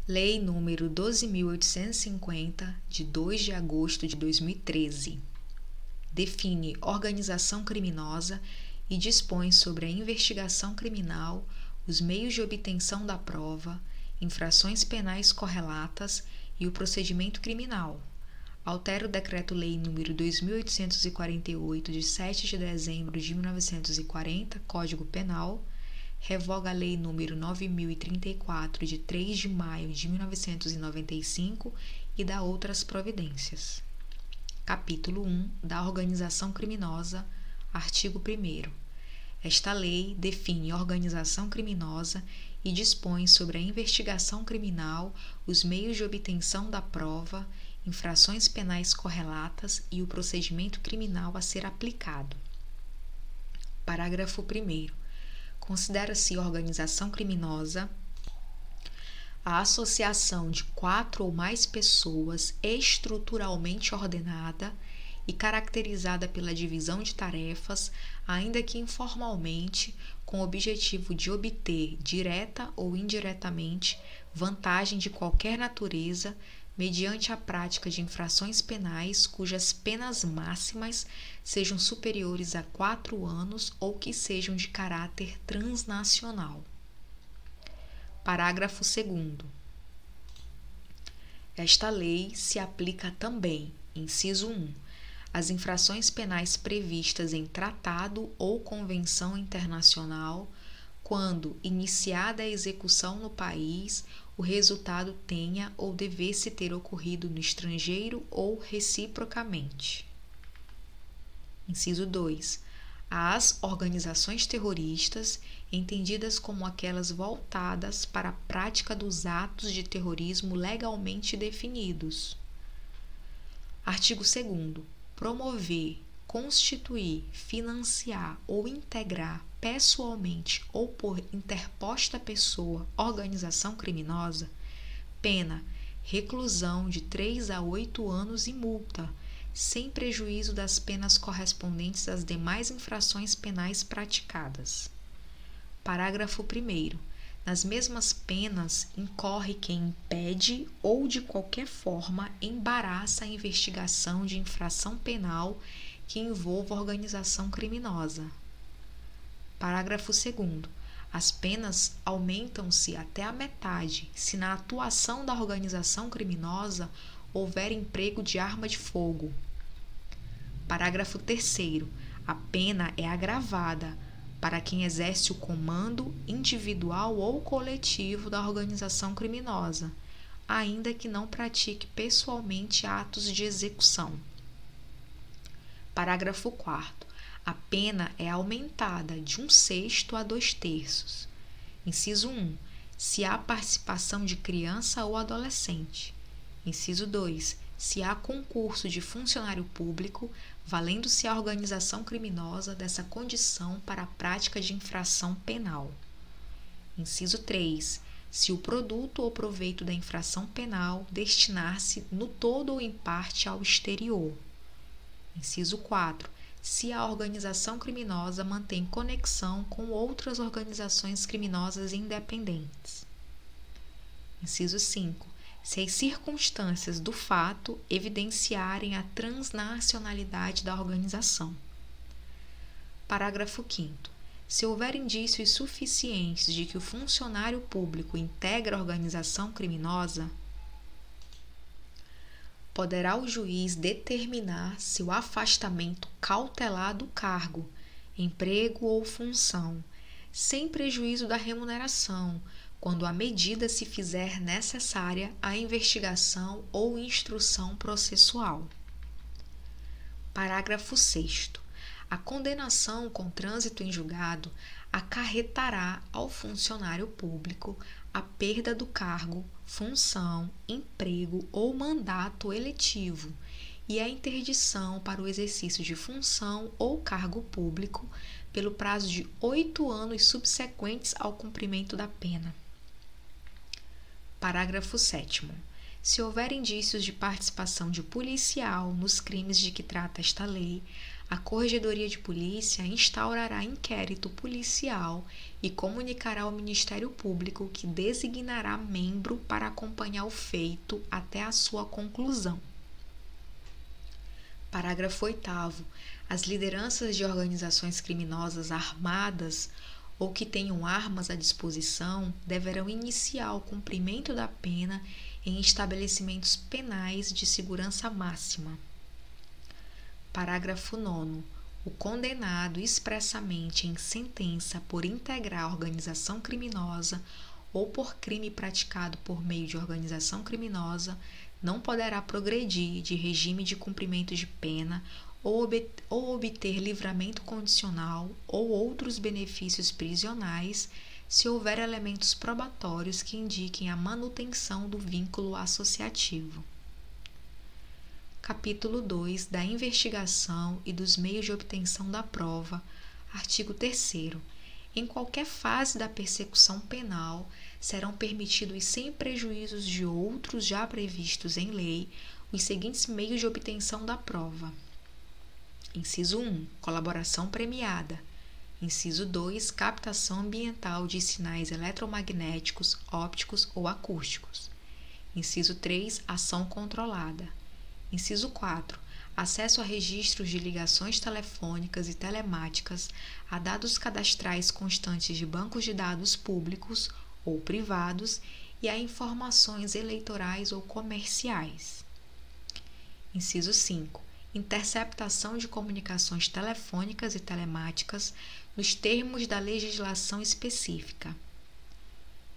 Lei número 12.850, de 2 de agosto de 2013, define organização criminosa e dispõe sobre a investigação criminal, os meios de obtenção da prova, infrações penais correlatas e o procedimento criminal. Altera o Decreto-Lei nº 2.848, de 7 de dezembro de 1940, Código Penal. Revoga a Lei nº 9.034, de 3 de maio de 1995 e dá outras providências. Capítulo 1 da Organização Criminosa, artigo 1º. Esta lei define organização criminosa e dispõe sobre a investigação criminal, os meios de obtenção da prova, infrações penais correlatas e o procedimento criminal a ser aplicado. Parágrafo 1º. Considera-se organização criminosa a associação de 4 ou mais pessoas estruturalmente ordenada e caracterizada pela divisão de tarefas, ainda que informalmente, com o objetivo de obter, direta ou indiretamente, vantagem de qualquer natureza, mediante a prática de infrações penais cujas penas máximas sejam superiores a 4 anos ou que sejam de caráter transnacional. Parágrafo 2º. Esta lei se aplica também, inciso 1, às infrações penais previstas em tratado ou convenção internacional, quando, iniciada a execução no país, o resultado tenha ou devesse ter ocorrido no estrangeiro ou reciprocamente. Inciso 2. Às organizações terroristas, entendidas como aquelas voltadas para a prática dos atos de terrorismo legalmente definidos. Artigo 2º. Promover, constituir, financiar ou integrar pessoalmente ou por interposta pessoa organização criminosa, pena reclusão de 3 a 8 anos e multa, sem prejuízo das penas correspondentes às demais infrações penais praticadas. Parágrafo 1º. Nas mesmas penas incorre quem impede ou de qualquer forma embaraça a investigação de infração penal que envolva organização criminosa. Parágrafo 2º. As penas aumentam-se até a metade se na atuação da organização criminosa houver emprego de arma de fogo. Parágrafo 3º. A pena é agravada para quem exerce o comando individual ou coletivo da organização criminosa, ainda que não pratique pessoalmente atos de execução. Parágrafo 4º. A pena é aumentada de 1/6 a 2/3. Inciso 1. Se há participação de criança ou adolescente. Inciso 2. Se há concurso de funcionário público, valendo-se a organização criminosa dessa condição para a prática de infração penal. Inciso 3. Se o produto ou proveito da infração penal destinar-se no todo ou em parte ao exterior. Inciso 4. Se a organização criminosa mantém conexão com outras organizações criminosas independentes. Inciso 5. Se as circunstâncias do fato evidenciarem a transnacionalidade da organização. Parágrafo 5º. Se houver indícios suficientes de que o funcionário público integra a organização criminosa, poderá o juiz determinar seu afastamento cautelar do cargo, emprego ou função, sem prejuízo da remuneração, quando a medida se fizer necessária à investigação ou instrução processual. Parágrafo 6º. A condenação com trânsito em julgado acarretará ao funcionário público a perda do cargo, função, emprego ou mandato eletivo e a interdição para o exercício de função ou cargo público pelo prazo de 8 anos subsequentes ao cumprimento da pena. Parágrafo 7º. Se houver indícios de participação de policial nos crimes de que trata esta lei, a Corregedoria de Polícia instaurará inquérito policial e comunicará ao Ministério Público, que designará membro para acompanhar o feito até a sua conclusão. Parágrafo 8º. As lideranças de organizações criminosas armadas ou que tenham armas à disposição deverão iniciar o cumprimento da pena em estabelecimentos penais de segurança máxima. Parágrafo 9º. O condenado expressamente em sentença por integrar organização criminosa ou por crime praticado por meio de organização criminosa não poderá progredir de regime de cumprimento de pena ou obter livramento condicional ou outros benefícios prisionais se houver elementos probatórios que indiquem a manutenção do vínculo associativo. Capítulo 2 da investigação e dos meios de obtenção da prova. Artigo 3º. Em qualquer fase da persecução penal, serão permitidos sem prejuízos de outros já previstos em lei os seguintes meios de obtenção da prova. Inciso 1. Colaboração premiada. Inciso 2. Captação ambiental de sinais eletromagnéticos, ópticos ou acústicos. Inciso 3. Ação controlada. Inciso 4. Acesso a registros de ligações telefônicas e telemáticas, a dados cadastrais constantes de bancos de dados públicos ou privados e a informações eleitorais ou comerciais. Inciso 5. Interceptação de comunicações telefônicas e telemáticas nos termos da legislação específica.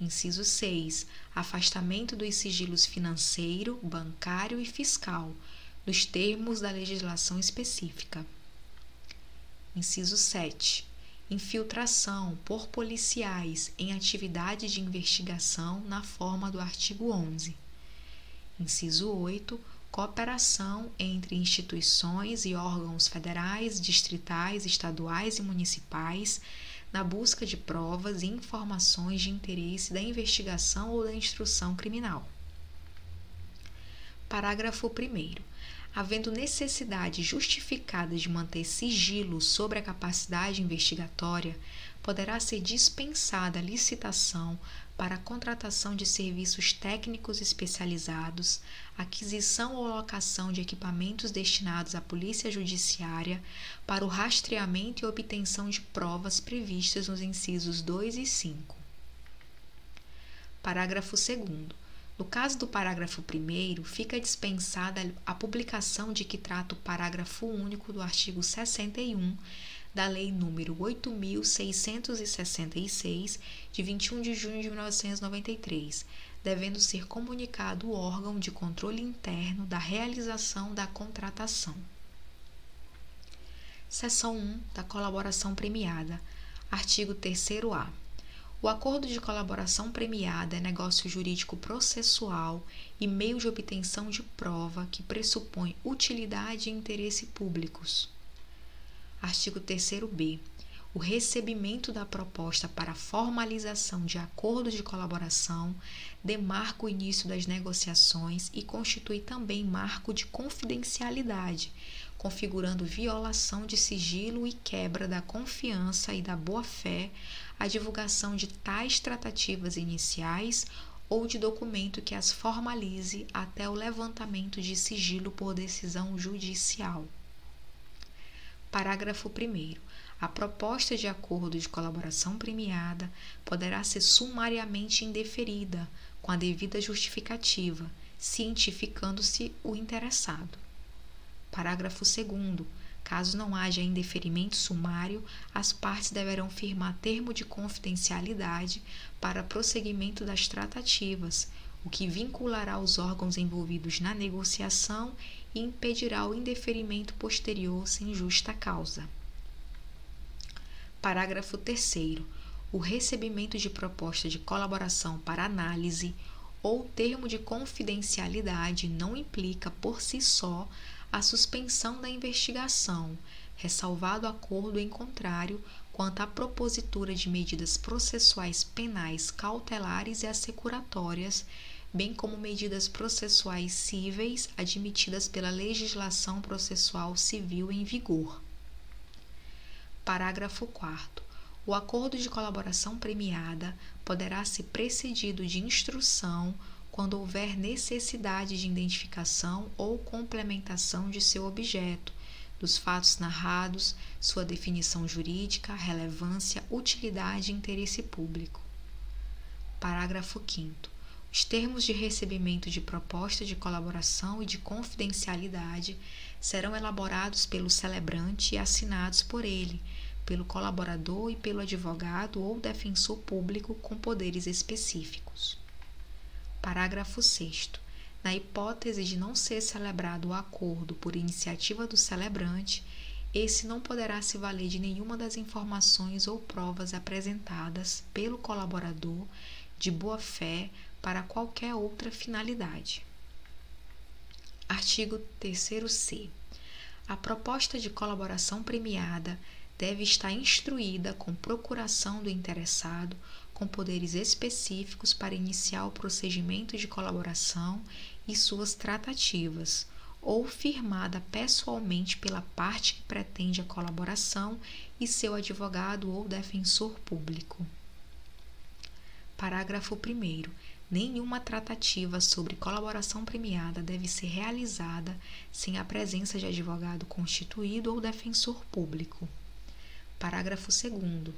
Inciso 6. Afastamento dos sigilos financeiro, bancário e fiscal, nos termos da legislação específica. Inciso 7. Infiltração por policiais em atividade de investigação na forma do artigo 11. Inciso 8. Cooperação entre instituições e órgãos federais, distritais, estaduais e municipais na busca de provas e informações de interesse da investigação ou da instrução criminal. Parágrafo 1º. Havendo necessidade justificada de manter sigilo sobre a capacidade investigatória, poderá ser dispensada a licitação para a contratação de serviços técnicos especializados, aquisição ou locação de equipamentos destinados à Polícia Judiciária para o rastreamento e obtenção de provas previstas nos incisos 2 e 5. Parágrafo 2º. No caso do parágrafo 1º, fica dispensada a publicação de que trata o parágrafo único do artigo 61 da Lei nº 8.666, de 21 de junho de 1993, devendo ser comunicado o órgão de controle interno da realização da contratação. Seção 1 da colaboração premiada. Artigo 3º-A. O acordo de colaboração premiada é negócio jurídico processual e meio de obtenção de prova que pressupõe utilidade e interesse públicos. Artigo 3º-B. O recebimento da proposta para formalização de acordo de colaboração demarca o início das negociações e constitui também marco de confidencialidade, configurando violação de sigilo e quebra da confiança e da boa-fé a divulgação de tais tratativas iniciais ou de documento que as formalize até o levantamento de sigilo por decisão judicial. Parágrafo 1º. A proposta de acordo de colaboração premiada poderá ser sumariamente indeferida, com a devida justificativa, cientificando-se o interessado. Parágrafo 2º. Caso não haja indeferimento sumário, as partes deverão firmar termo de confidencialidade para prosseguimento das tratativas, o que vinculará os órgãos envolvidos na negociação e impedirá o indeferimento posterior sem justa causa. Parágrafo 3º. O recebimento de proposta de colaboração para análise ou termo de confidencialidade não implica, por si só, a suspensão da investigação, ressalvado acordo em contrário quanto à propositura de medidas processuais penais cautelares e assecuratórias, bem como medidas processuais cíveis admitidas pela legislação processual civil em vigor. Parágrafo 4º. O acordo de colaboração premiada poderá ser precedido de instrução quando houver necessidade de identificação ou complementação de seu objeto, dos fatos narrados, sua definição jurídica, relevância, utilidade e interesse público. Parágrafo 5º. Os termos de recebimento de proposta de colaboração e de confidencialidade serão elaborados pelo celebrante e assinados por ele, pelo colaborador e pelo advogado ou defensor público com poderes específicos. Parágrafo 6º. Na hipótese de não ser celebrado o acordo por iniciativa do celebrante, esse não poderá se valer de nenhuma das informações ou provas apresentadas pelo colaborador de boa-fé para qualquer outra finalidade. Artigo 3º-C. A proposta de colaboração premiada deve estar instruída com procuração do interessado com poderes específicos para iniciar o procedimento de colaboração e suas tratativas, ou firmada pessoalmente pela parte que pretende a colaboração e seu advogado ou defensor público. Parágrafo 1º. Nenhuma tratativa sobre colaboração premiada deve ser realizada sem a presença de advogado constituído ou defensor público. Parágrafo 2º.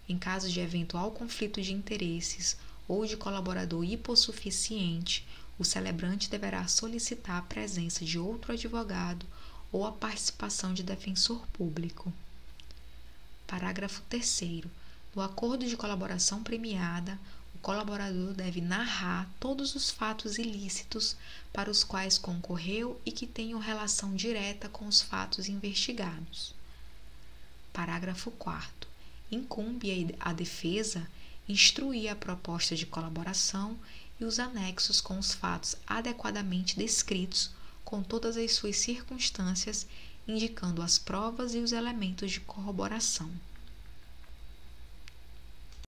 Em caso de eventual conflito de interesses ou de colaborador hipossuficiente, o celebrante deverá solicitar a presença de outro advogado ou a participação de defensor público. Parágrafo 3º. No acordo de colaboração premiada, o colaborador deve narrar todos os fatos ilícitos para os quais concorreu e que tenham relação direta com os fatos investigados. Parágrafo 4º. Incumbe à defesa instruir a proposta de colaboração e os anexos com os fatos adequadamente descritos, com todas as suas circunstâncias, indicando as provas e os elementos de corroboração.